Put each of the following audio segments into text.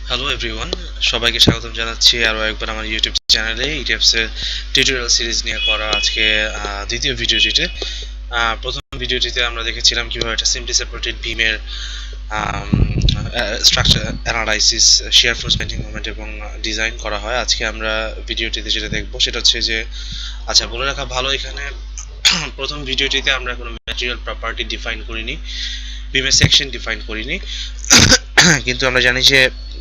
Hello everyone, সবাইকে স্বাগতম জানাচ্ছি আরও একবার আমার ইউটিউব চ্যানেলে ইটিএপসের টিউটোরিয়াল সিরিজ নিয়ে করা আজকে দ্বিতীয় ভিডিওটিতে। প্রথম ভিডিওটিতে আমরা দেখেছিলাম কিভাবে একটা সিম্পলি সেপারেটেড বিমের structure analysis, shear force bending moment এবং ডিজাইন করা হয়। আজকে আমরা ভিডিওটিতে যেটা দেখবো সেটা হচ্ছে যে, আচ্ছা বলে রাখা ভালো, এখানে প্রথম ভিডিওটিতে আমরা কোনো ম্যাটেরিয়াল প্রপার্টি ডিফাইন করিনি, বিমের সেকশন ডিফাইন করিনি, কিন্তু আমরা জানি যে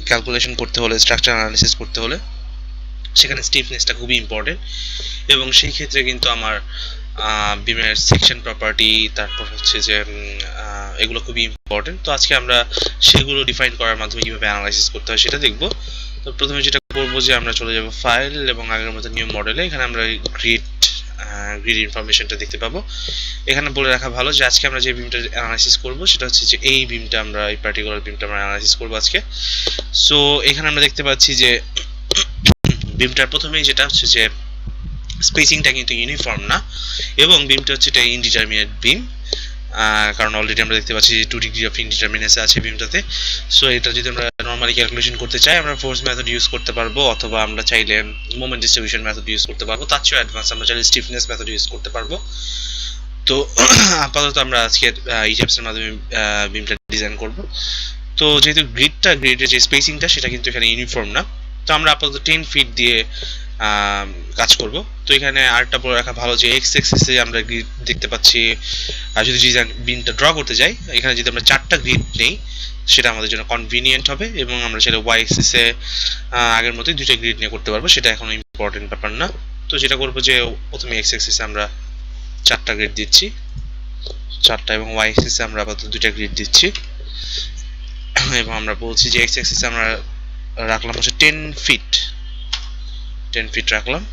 ক্যালকুলেশন করতে হলে, স্ট্রাকচার অ্যানালিসিস করতে হলে সেখানে স্টিফনেসটা খুবই ইম্পর্টেন্ট, এবং সেই ক্ষেত্রে কিন্তু আমার বিমের সেকশন প্রপার্টি, তারপর হচ্ছে যে এগুলো খুবই ইম্পর্টেন্ট। তো আজকে আমরা সেগুলো ডিফাইন করার মাধ্যমে কীভাবে অ্যানালাইসিস করতে হয় সেটা দেখব। তো প্রথমে যেটা করবো যে আমরা চলে যাব ফাইল এবং আগের মতো নিউ মডেলে। এখানে আমরা গ্রিড ইনফরমেশনটা দেখতে পাবো। এখানে বলে রাখা ভালো যে আজকে আমরা যে বিমটা অ্যানালাইসিস করব সেটা হচ্ছে যে এই বিমটা, আমরা এই পার্টিকুলার বিমটা আমরা অ্যানালাইসিস করব আজকে। সো এখানে আমরা দেখতে পাচ্ছি যে বিমটার প্রথমেই যেটা হচ্ছে যে স্পেসিংটা কিন্তু ইউনিফর্ম না, এবং বিমটা হচ্ছে এটা ইনডিটারমিনেট বিম, কারণ অলরেডি আমরা দেখতে পাচ্ছি যে 2 ডিগ্রি অফ ইনডিটারমিনেন্স আছে বিমটাতে। সো এটা যদি আমরা নর্মালি ক্যালকুলেশন করতে চাই, আমরা ফোর্স মেথড ইউজ করতে পারবো, অথবা আমরা চাইলে মোমেন্ট ডিস্ট্রিবিউশন মেথড ইউজ করতে পারবো। তার চেয়ে অ্যাডভান্স আমরা চাইলে স্টিফনেস মেথড ইউজ করতে পারবো। তো আপাতত আমরা আজকে ইটেপস এর মাধ্যমে বিমটা ডিজাইন করব। তো যেহেতু গ্রিডের যে স্পেসিংটা সেটা কিন্তু এখানে ইউনিফর্ম না, তো আমরা আপাতত 10 ফিট দিয়ে কাজ করব। তো এখানে আরেকটা বলে রাখা ভালো যে এক্স এক্সিসে আমরা গ্রিড দেখতে পাচ্ছি, আর যদি ডিজাইন বিমটা ড্র করতে যাই, এখানে যদি আমরা 4টা গ্রিড নেই সেটা আমাদের জন্য কনভিনিয়েন্ট হবে, এবং আমরা সেটা ওয়াই এক্সিসে আগের মতোই 2টা গ্রিড নিয়ে করতে পারবো, সেটা এখন ইম্পর্টেন্ট ব্যাপার না। তো যেটা করবো যে প্রথমে এক্স এক্সিসে আমরা 4টা গ্রিড দিচ্ছি, 4টা, এবং ওয়াই এক্সিসে আমরা আপাতত 2টা গ্রিড দিচ্ছি, এবং আমরা বলছি যে এক্স এক্সিসে আমরা রাখলাম হচ্ছে 10 ফিট রাখলাম।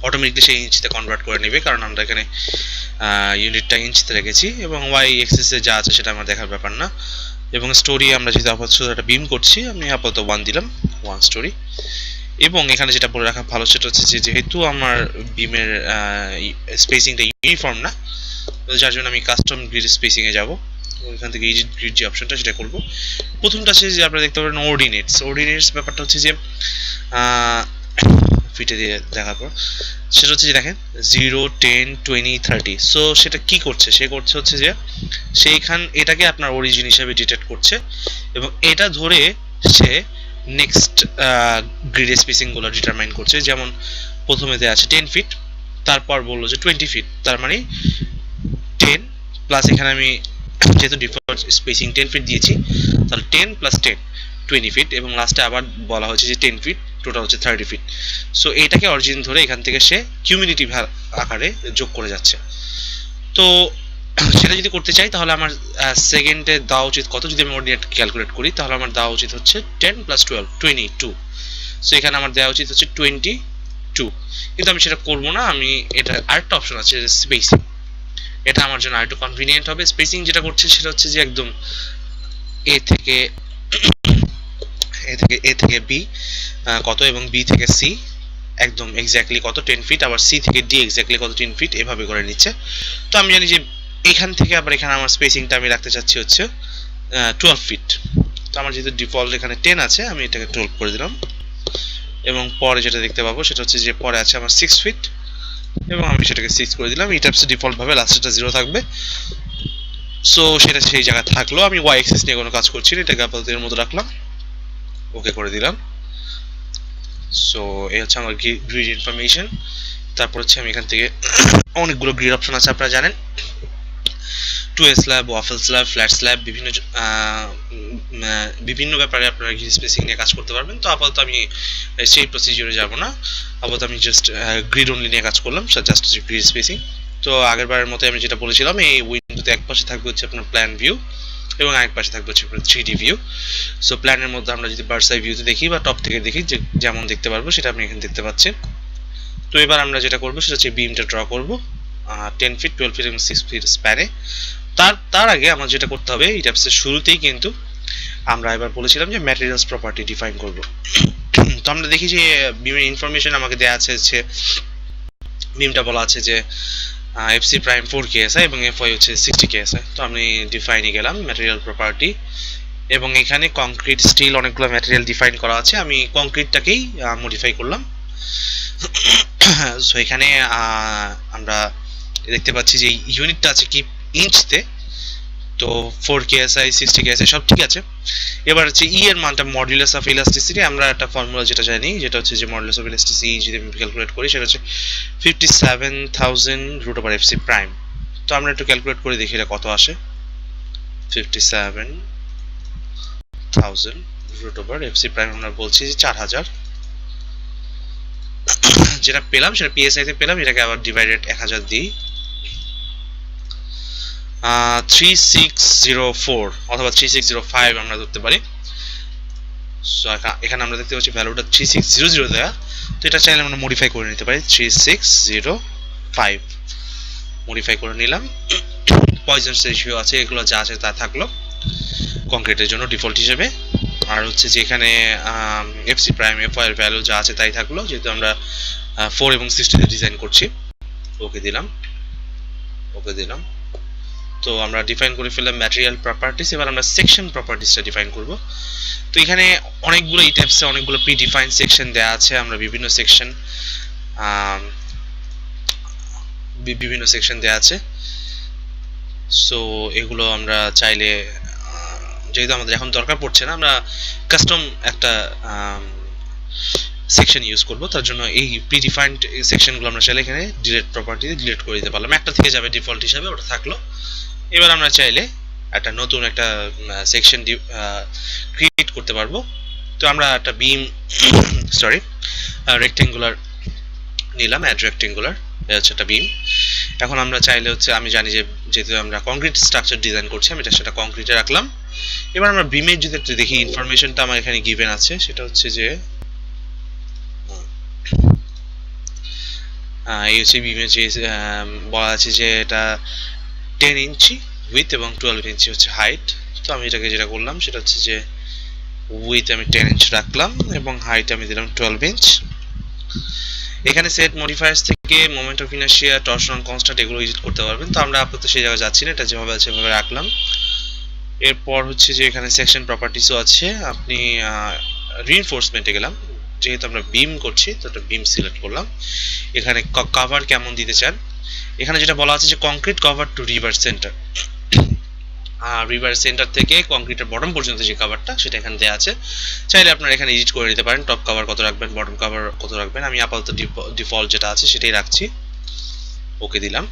অটোমেটিকলি সেই ইঞ্চিতে কনভার্ট করে নেবে, কারণ আমরা এখানে ইউনিটটা ইঞ্চিতে রেখেছি, এবং ওয়াই এক্সিসে যা আছে সেটা আমার দেখার ব্যাপার না। এবং স্টোরি আমরা যেহেতু আপাতত একটা বিম করছি, আমি আপাতত 1 দিলাম, 1 স্টোরি। এবং এখানে যেটা বলে রাখা ভালো সেটা হচ্ছে যে যেহেতু আমার বিমের স্পেসিংটা ইউনিফর্ম না, যার জন্য আমি কাস্টম গ্রিড স্পেসিংয়ে যাব। ওইখান থেকে ইজিট গ্রিড যে অপশনটা সেটা করব। প্রথমটা আছে যে আপনারা দেখতে পারেন অর্ডিনেটস ব্যাপারটা হচ্ছে যে ফিটে দিয়ে দেখার পর সেটা হচ্ছে যে দেখেন 0, 10, 20, 30। সো সেটা কি করছে, সে করছে হচ্ছে যে সেইখান এটাকে আপনার অরিজিন হিসেবে ডিটেক্ট করছে, এবং এটা ধরে সে নেক্সট গ্রিড স্পেসিংগুলো ডিটারমাইন করছে। যেমন প্রথমে দেওয়া আছে 10 ফিট, তারপর বললো যে 20 ফিট, তার মানে 10 প্লাস এখানে আমি যেহেতু ডিফল্ট স্পেসিং 10 ফিট দিয়েছি, তাহলে 10 প্লাস 10 20 ফিট, এবং লাস্টে আবার বলা হচ্ছে যে 10 ফিট, টোটাল হচ্ছে 30 ফিট। সো এইটাকে অরিজিন ধরে এখান থেকে সে কিউমিউলেটিভ আকারে যোগ করে যাচ্ছে। তো সেটা যদি করতে চাই তাহলে আমার সেকেন্ডে দেওয়া উচিত কত, যদি আমি অর্ডিনেট ক্যালকুলেট করি তাহলে আমার দেওয়া উচিত হচ্ছে 10 প্লাস 12, 22। সো এখানে আমার দেওয়া উচিত হচ্ছে 22, কিন্তু আমি সেটা করবো না। আমি এটা আরেকটা অপশন আছে স্পেসিং, এটা আমার জন্য আরেকটু কনভিনিয়েন্ট হবে। স্পেসিং যেটা করছে সেটা হচ্ছে যে একদম এ থেকে বি কত, এবং বি থেকে সি একদম এক্স্যাক্টলি কত 10 ফিট, আবার সি থেকে ডি এক্স্যাক্টলি কত 10 ফিট, এভাবে করে নিচ্ছে। তো আমি জানি যে এখান থেকে আবার এখানে আমার স্পেসিংটা আমি রাখতে চাচ্ছি হচ্ছে 12 ফিট। তো আমার যেহেতু ডিফল্ট এখানে 10 আছে, আমি এটাকে 12 করে দিলাম। এবং পরে যেটা দেখতে পাবো সেটা হচ্ছে যে পরে আছে আমার 6 ফিট, এবং আমি সেটাকে 6 করে দিলাম। ইটাপসে ডিফল্ট ভাবে লাস্টেরটা 0 থাকবে। সো সেটা সেই জায়গায় থাকলো, আমি ওয়াই এক্সিস নিয়ে কোনো কাজ করছি না, এটাকে আপাতত এর মতো রাখলাম, ওকে করে দিলাম। সো এই হচ্ছে আমার গ্রিড ইনফরমেশন। তারপর হচ্ছে আমি এখান থেকে অনেকগুলো গ্রিড অপশন আছে, আপনারা জানেন, 2A slab, waffle slab, flat slab, বিভিন্ন ব্যাপারে আপনারা গ্রিড স্পেসিং নিয়ে কাজ করতে পারবেন। তো আপাতত আমি সেই প্রসিজিওরে যাব না, আপাতত আমি জাস্ট গ্রিড অনলি নিয়ে কাজ করলাম, জাস্ট গ্রিড স্পেসিং। তো আগের বারের মতো আমি যেটা বলেছিলাম, এই উইন্ডোতে এক পাশে থাকবে হচ্ছে আপনার প্ল্যান ভিউ, এবং আরেক পাশে থাকবে হচ্ছে আপনার 3D ভিউ। সো প্ল্যানের মধ্যে আমরা যদি বার্ডস আই ভিউতে দেখি বা টপ থেকে দেখি, যে যেমন দেখতে পারবো সেটা আপনি এখানে দেখতে পাচ্ছেন। তো এবার আমরা যেটা করবো সেটা হচ্ছে বিমটা ড্র করব 10 ফিট, 12 ফিট এবং 6 ফিট স্প্যানে। তার আগে আমার যেটা করতে হবে, এই ট্যাপসের শুরুতেই কিন্তু আমরা এবার বলেছিলাম যে ম্যাটেরিয়ালস প্রপার্টি ডিফাইন করব। তো আমরা দেখি যে বিমের ইনফরমেশন আমাকে দেওয়া আছে হচ্ছে, বিমটা বলা আছে যে এফসি প্রাইম 4 KSI এবং এফওয়াই হচ্ছে 60 KSI। তো আমি ডিফাইনে গেলাম ম্যাটেরিয়াল প্রপার্টি এবং এখানে কংক্রিট, স্টিল অনেকগুলো ম্যাটেরিয়াল ডিফাইন করা আছে। আমি কংক্রিটটাকেই মডিফাই করলাম। সো এখানে আমরা দেখতে পাচ্ছি যে ইউনিটটা আছে কি ইঞ্চতে, তো 4 কেএসআই 60 কেএসআই সব ঠিক আছে। এবার হচ্ছে ই এর মানটা মডুলাস অফ ইলাস্টিসিটি, আমরা একটা ফর্মুলা যেটা জানি, যেটা হচ্ছে যে মডুলাস অফ ইলাস্টিসিটি যদি আমি ক্যালকুলেট করি সেটা হচ্ছে 57,000 রুট ওভার এফসি প্রাইম। তো আমরা একটু ক্যালকুলেট করে দেখি এটা কত আসে। 57,000 রুট ওভার এফসি প্রাইম আমরা বলছি যে 4000, যেটা পেলাম সেটা পিএসআই তে পেলাম, এটাকে আবার ডিভাইডেড 1000 দিই, 3604 অথবা 3605 আমরা ধরতে পারি। সো এখানে আমরা দেখতে পাচ্ছি ভ্যালুটা 3600 দেয়া, তো এটা চাইলে আমরা মডিফাই করে নিতে পারি 3605 মডিফাই করে নিলাম। পয়জনস রেশিও আছে, এগুলো যা আছে তা থাকলো কংক্রিটের জন্য ডিফল্ট হিসেবে। আর হচ্ছে যে এখানে এফসি প্রাইম এফ এর ভ্যালু যা আছে তাই থাকলো, যেহেতু আমরা 4 এবং 60 তে ডিজাইন করছি। ওকে দিলাম, ওকে দিলাম। তো আমরা ডিফাইন করে ফেললাম ম্যাটেরিয়াল প্রপার্টিজ। এবার আমরা সেকশন প্রপার্টিজটা ডিফাইন করব। তো এখানে অনেকগুলো ইট্যাবসে অনেকগুলো প্রি ডিফাইন্ড সেকশন দেয়া আছে। আমরা বিভিন্ন সেকশন দেয়া আছে। সো এগুলো আমরা চাইলে, যেহেতু আমাদের এখন দরকার পড়ছে না, আমরা কাস্টম একটা সেকশন ইউজ করব। তার জন্য এই প্রি ডিফাইন্ড সেকশনগুলো আমরা চাইলে এখানে ডিলিট প্রপার্টিতে ডিলিট করে দিতে পারলাম। একটা থেকে যাবে ডিফল্ট হিসাবে, ওটা থাকলো। এবার আমরা চাইলে একটা নতুন একটা সেকশন ক্রিয়েট করতে পারবো। তো আমরা একটা বিম রেক্টেঙ্গুলার নিলাম, অ্যাড রেক্টেঙ্গুলার, এটা হচ্ছে একটা বিম। এখন আমরা চাইলে হচ্ছে, আমি জানি যে যেহেতু আমরা কংক্রিট স্ট্রাকচার ডিজাইন করছি, আমি সেটা কংক্রিটে রাখলাম। এবার আমরা বিমের যদি একটু দেখি, ইনফরমেশনটা আমার এখানে গিভেন আছে, সেটা হচ্ছে যে এই হচ্ছে বিমের যে বলা আছে যে এটা 10 ইঞ্চি উইথ এবং 12 ইঞ্চি হচ্ছে হাইট। তো আমি এটাকে যেটা করলাম সেটা হচ্ছে যে উইথ আমি 10 ইঞ্চ রাখলাম এবং হাইট আমি দিলাম 12 ইঞ্চ। এখানে সেট মডিফায়ার্স থেকে moment of inertia, torsion constant এগুলো ইউজ করতে পারবেন। তো আমরা আপাতত সেই জায়গায় যাচ্ছি না, এটা যেভাবে আছে সেভাবে রাখলাম। এরপর হচ্ছে যে এখানে সেকশন প্রপার্টিসও আছে। আপনি রিইনফোর্সমেন্টে গেলাম, যেহেতু আমরা বিম করছি তো একটা বিম সিলেক্ট করলাম। এখানে কভার কেমন দিতে চান, এখানে যেটা বলা আছে যে concrete cover to river centre, river centre থেকে কংক্রিটের বটম পর্যন্ত যে কভারটা সেটা এখানে দেওয়া আছে। চাইলে আপনারা এখানে এডিট করে নিতে পারেন, টপ কভার কত রাখবেন, বটম কভার কত রাখবেন। আমি আপাতত ডিফল্ট যেটা আছে সেটাই রাখছি, ওকে দিলাম।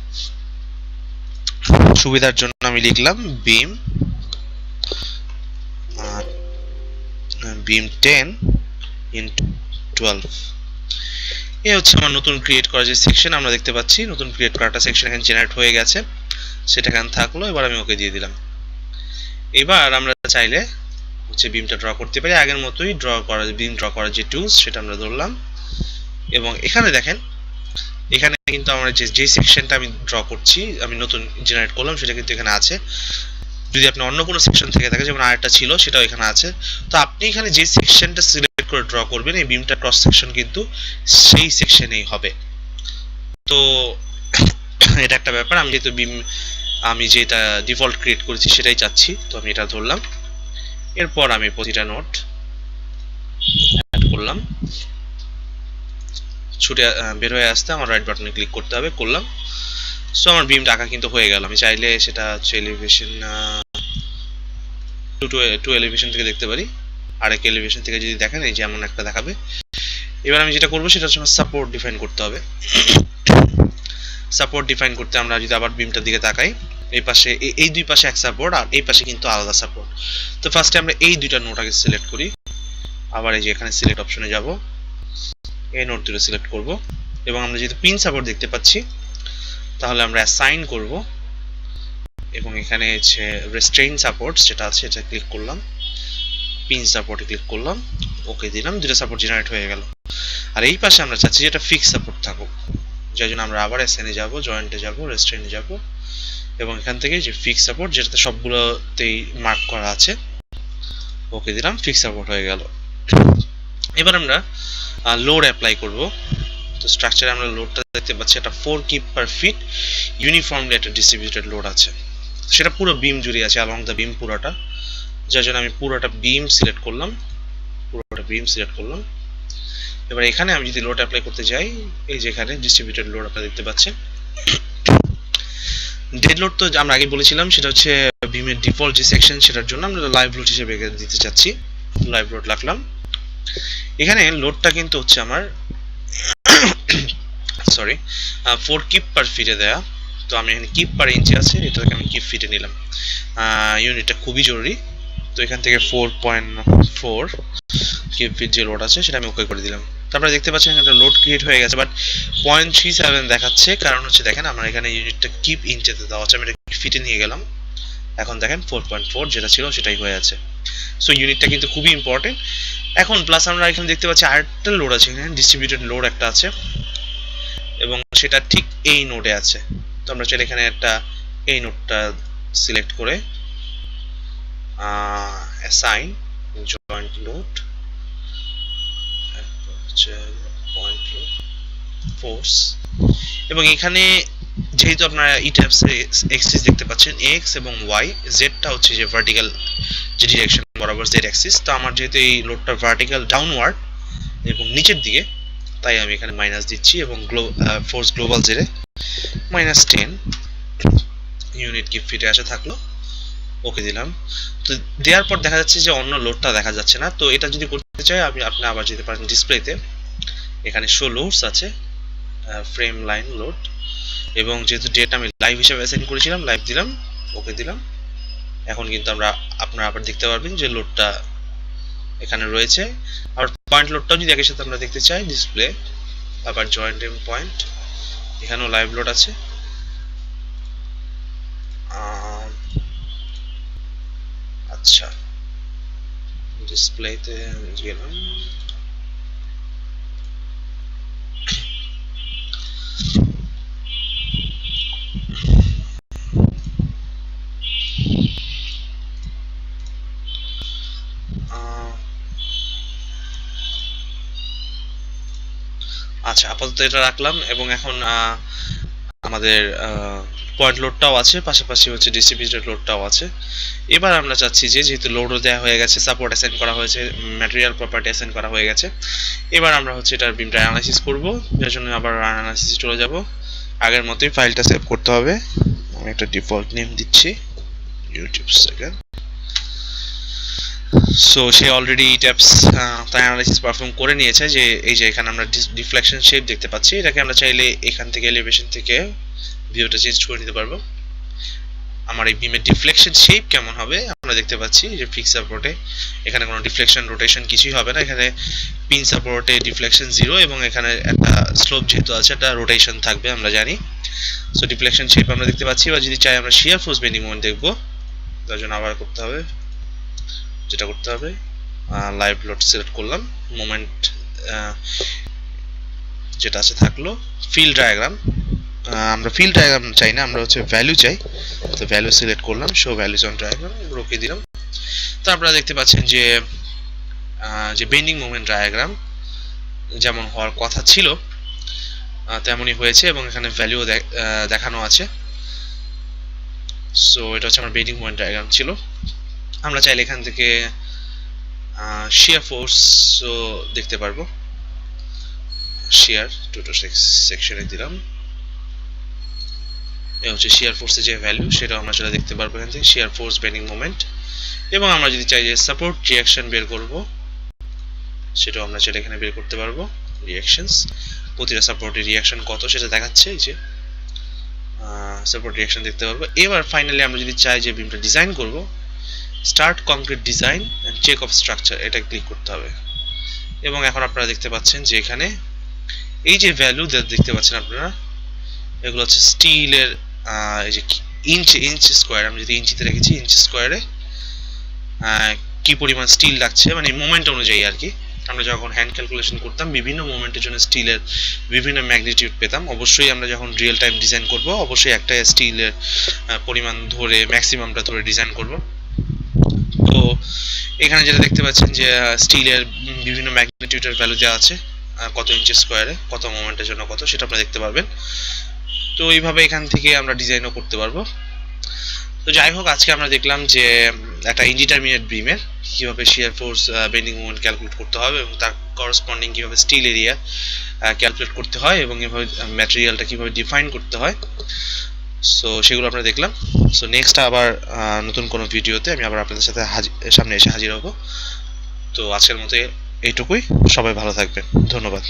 সুবিধার জন্য আমি লিখলাম বিম 10 ইনটু 12। এই হচ্ছে আমার নতুন ক্রিয়েট করা যে সেকশন, আমরা দেখতে পাচ্ছি নতুন ক্রিয়েট করাটা সেকশন এখানে জেনারেট হয়ে গেছে, সেটা এখানে থাকলো। এবার আমি ওকে দিয়ে দিলাম। এবার আমরা চাইলে হচ্ছে বিমটা ড্র করতে পারি, আগের মতোই বিম ড্র করার যে টুলস সেটা আমরা ধরলাম। এবং এখানে দেখেন, এখানে কিন্তু আমরা যে সেকশনটা আমি ড্র করছি, আমি নতুন জেনারেট করলাম, সেটা কিন্তু এখানে আছে। যদি আপনি অন্য কোনো সেকশন থেকে থাকে, যেমন আরেকটা ছিল সেটাও এখানে আছে, তো আপনি এখানে যে সেকশনটা সিলেক্ট করে ড্র করবেন, এই বিমটা ক্রস সেকশন কিন্তু সেই সেকশনেই হবে। তো এটা একটা ব্যাপার। আমি যেহেতু আমি যেটা ডিফল্ট ক্রিয়েট করেছি সেটাই চাচ্ছি, তো আমি এটা ধরলাম। এরপর আমি প্রতিটা নোট অ্যাড করলাম। ছুটে বের হয়ে আসতে আমার রাইট বাটনে ক্লিক করতে হবে, করলাম। সো আমার বিমটা আঁকা কিন্তু হয়ে গেল। আমি চাইলে সেটা হচ্ছে এলিভেশন টু এলিভেশন থেকে দেখতে পারি, আরেক এলিভেশন থেকে যদি দেখেন এই যেমন একটা দেখাবে। এবার আমি যেটা করবো সেটা হচ্ছে সাপোর্ট ডিফাইন করতে হবে। সাপোর্ট ডিফাইন করতে আমরা যদি আবার বিমটার দিকে তাকাই, এই পাশে এই দুই পাশে এক সাপোর্ট আর এই পাশে কিন্তু আলাদা সাপোর্ট। তো ফার্স্টে আমরা এই দুইটা নোট আগে সিলেক্ট করি, আবার এই যে এখানে সিলেক্ট অপশনে যাব, এই নোট দুটো সিলেক্ট করব এবং আমরা যেহেতু পিন সাপোর্ট দেখতে পাচ্ছি তাহলে আমরা অ্যাসাইন করব এবং এখানে হচ্ছে রেস্ট্রেইন সাপোর্ট যেটা আছে এটা ক্লিক করলাম, পিন সাপোর্টে ক্লিক করলাম, ওকে দিলাম। দুটো সাপোর্ট জেনারেট হয়ে গেল। আর এই পাশে আমরা চাচ্ছি যে এটা ফিক্স সাপোর্ট থাকুক, যার জন্য আমরা আবার অ্যাসাইনে যাব, জয়েন্টে যাব, রেস্ট্রেইনে যাব এবং এখান থেকে যে ফিক্স সাপোর্ট যেটাতে সবগুলোতেই মার্ক করা আছে, ওকে দিলাম, ফিক্স সাপোর্ট হয়ে গেল। এবার আমরা লোড অ্যাপ্লাই করব। তো স্ট্রাকচারে আমরা লোডটা দেখতে পাচ্ছি, এটা 4 কিপ পার ফিট ইউনিফর্মলি একটা ডিস্ট্রিবিউটেড লোড আছে, সেটা পুরো বিম জুড়ে আছে, অ্যালং দ্য বিম পুরোটা। যার জন্য আমি পুরোটা বিম সিলেক্ট করলাম। এবার এখানে আমি যদি লোড অ্যাপ্লাই করতে যাই, এই যে এখানে ডিস্ট্রিবিউটেড লোড আপনারা দেখতে পাচ্ছেন। ডেড লোড তো আমরা আগে বলেছিলাম, সেটা হচ্ছে বিমের ডিফল্ট যে সেকশন, সেটার জন্য আমরা লাইভ লোড হিসেবে দিতে চাচ্ছি। লাইভ লোড রাখলাম। এখানে লোডটা কিন্তু হচ্ছে আমার 4 কিপ পার ফিটে দেয়া। তো আমি এখানে কিপ পার ইঞ্চি আছে, এটাকে আমি কিপ ফিটে নিলাম। ইউনিটটা খুবই জরুরি। তো এখান থেকে 4.4 কিপ ফিট যে লোড আছে সেটা আমি ওকে করে দিলাম। তারপরে দেখতে পাচ্ছেন একটা লোড ক্রিয়েট হয়ে গেছে, বাট 0.37 দেখাচ্ছে। কারণ হচ্ছে দেখেন আমার এখানে ইউনিটটা কিপ ইঞ্চিতে দেওয়া আছে, আমি এটা ফিটে নিয়ে গেলাম। এখন দেখেন 4.4 যেটা ছিল সেটাই হয়ে আছে। সো ইউনিটটা কিন্তু খুবই ইম্পর্টেন্ট। এখন প্লাস আমরা এখানে দেখতে পাচ্ছি আরেকটা লোড আছে, এখানে ডিস্ট্রিবিউটেড লোড একটা আছে এবং সেটা ঠিক এই নোডে আছে। তো আমরা চাইলে এখানে একটা এই নোডটা সিলেক্ট করে assign joint load, point load, force. এবং এখানে যেহেতু আপনারা ইট্যাবস এক্সিস দেখতে পাচ্ছেন, এক্স এবং ওয়াই, জেডটা হচ্ছে যে ভার্টিক্যাল যে ডিরেকশন বরাবর জেড অ্যাক্সিস। তো আমার যেহেতু এই লোডটা ভার্টিক্যাল ডাউনওয়ার্ড এবং নিচের দিকে, তাই আমি এখানে মাইনাস দিচ্ছি এবং ফোর্স গ্লোবাল জেরে -10 ইউনিট কিপ ফিটে আসে থাকলো। ওকে দিলাম। তো দেওয়ার পর দেখা যাচ্ছে যে অন্য লোডটা দেখা যাচ্ছে না। তো এটা যদি করতে চাই আপনি আবার যেতে পারেন ডিসপ্লেতে, এখানে শো লোডস আছে, ফ্রেম লাইন লোড, এবং যেহেতু ডেটা আমি লাইভ হিসেবে অ্যাসাইন করেছিলাম, লাইভ দিলাম, ওকে দিলাম। এখন কিন্তু আপনারা আবার দেখতে পারবেন যে লোডটা এখানে রয়েছে। আর পয়েন্ট লোডটাও যদি একই সাথে আমরা দেখতে চাই, ডিসপ্লে, আবার জয়েন্ট এন্ড পয়েন্ট, এখানেও লাইভ লোড আছে। আচ্ছা, ডিসপ্লেতে গেলাম। আচ্ছা, আপাতত এটা রাখলাম এবং এখন আমাদের পয়েন্ট লোডটাও আছে, পাশাপাশি হচ্ছে ডিস্ট্রিবিউটেড লোডটাও আছে। এবার আমরা চাচ্ছি যে যেহেতু লোডও দেওয়া হয়ে গেছে, সাপোর্ট অ্যাসাইন করা হয়েছে, ম্যাটেরিয়াল প্রপার্টি অ্যাসাইন করা হয়ে গেছে, এবার আমরা হচ্ছে এটার বিমটা অ্যানালাইসিস করব। যার জন্য আবার অ্যানালাইসিসে চলে যাব। আগের মতোই ফাইলটা সেভ করতে হবে। আমি একটা ডিফল্ট নেম দিচ্ছি, ইউটিউব সেকেন্ড। সো সে অলরেডি ইট্যাবস তার অ্যানালাইসিস পারফর্ম করে নিয়েছে। যে এই যে এখানে আমরা ডিফ্লেকশন শেপ দেখতে পাচ্ছি, এটাকে আমরা চাইলে এখান থেকে এলিভেশন থেকে ভিউটা চেঞ্জ করে নিতে পারবো। আমার এই বিমের ডিফ্লেকশন শেপ কেমন হবে আমরা দেখতে পাচ্ছি যে ফিক্স সাপোর্টে এখানে কোনো ডিফ্লেকশন রোটেশন কিছুই হবে না। এখানে পিন সাপোর্টে ডিফ্লেকশন 0 এবং এখানে একটা স্লোপ যেহেতু আছে একটা রোটেশন থাকবে আমরা জানি। সো ডিফ্লেকশন শেপ আমরা দেখতে পাচ্ছি। বা যদি চাই আমরা শিয়ার ফোর্স বেন্ডিং মোমেন্ট দেখবো, তার জন্য আবার করতে হবে, যেটা করতে হবে লাইভ লোড সিলেক্ট করলাম, মোমেন্ট যেটা আছে থাকলো, ফিল্ড ডায়াগ্রাম। আমরা ফিল্ড ডায়াগ্রাম চাই না, আমরা হচ্ছে ভ্যালু চাই। তো ভ্যালু সিলেক্ট করলাম, শো ভ্যালুজ অন ডায়াগ্রাম, ওকে দিলাম। তো আপনারা দেখতে পাচ্ছেন যে যে বেন্ডিং মোমেন্ট ডায়াগ্রাম যেমন হওয়ার কথা ছিল তেমনই হয়েছে এবং এখানে ভ্যালুও দেখানো আছে। সো এটা হচ্ছে আমার বেন্ডিং মোমেন্ট ডায়াগ্রাম ছিল। আমরা চাইলে এখান থেকে শিয়ার ফোর্সও দেখতে পারবো। শিয়ার টোটাল সেকশনে দিলাম, এই হচ্ছে শিয়ার ফোর্সের যে ভ্যালু সেটাও আমরা সেটা দেখতে পারবো এখান থেকে, শিয়ার ফোর্স বেন্ডিং মোমেন্ট। এবং আমরা যদি চাই যে সাপোর্ট রিঅ্যাকশন বের করব, সেটাও আমরা সেটা এখানে বের করতে পারবো। রিঅ্যাকশনস, প্রতিটা সাপোর্টের রিঅ্যাকশন কত সেটা দেখাচ্ছে, এই যে সাপোর্ট রিঅ্যাকশন দেখতে পারবো। এবার ফাইনালি আমরা যদি চাই যে বিমটা ডিজাইন করব, start concrete design and check of structure, এটা ক্লিক করতে হবে। এবং এখন আপনারা দেখতে পাচ্ছেন যে এখানে এই যে ভ্যালু দেখতে পাচ্ছেন আপনারা, এগুলো হচ্ছে স্টিলের এই যে ইঞ্চ স্কোয়ার, আমি যদি ইঞ্চিতে রেখেছি, ইঞ্চ স্কোয়ারে কি পরিমাণ স্টিল লাগছে মানে মোমেন্ট অনুযায়ী আর কি। আমরা যখন হ্যান্ড ক্যালকুলেশন করতাম বিভিন্ন মোমেন্টের জন্য স্টিলের বিভিন্ন ম্যাগনিটিউড পেতাম। অবশ্যই আমরা যখন রিয়েল টাইম ডিজাইন করব অবশ্যই একটা স্টিলের পরিমাণ ধরে ম্যাক্সিমামটা ধরে ডিজাইন করব। তো এখানে যেটা দেখতে পাচ্ছেন যে স্টিলের বিভিন্ন ম্যাগনিটিউডের ভ্যালু দেওয়া আছে, কত ইঞ্চ স্কোয়ারে কত মোমেন্টের জন্য কত, সেটা আপনারা দেখতে পারবেন। তো এইভাবে এখান থেকে আমরা ডিজাইনও করতে পারবো। তো যাই হোক, আজকে আমরা দেখলাম যে একটা ইনডিটারমিনেট বিমের কীভাবে shear force bending moment calculate করতে হবে এবং তার করসপন্ডিং কীভাবে স্টিল এরিয়া ক্যালকুলেট করতে হয় এবং এভাবে ম্যাটেরিয়ালটা কীভাবে ডিফাইন করতে হয়। সো সেগুলো আমরা দেখলাম। সো নেক্সট আবার নতুন কোনো ভিডিওতে আমি আবার আপনাদের সাথে সামনে এসে হাজির হব। তো আজকের মতো এইটুকুই। সবাই ভালো থাকবেন। ধন্যবাদ।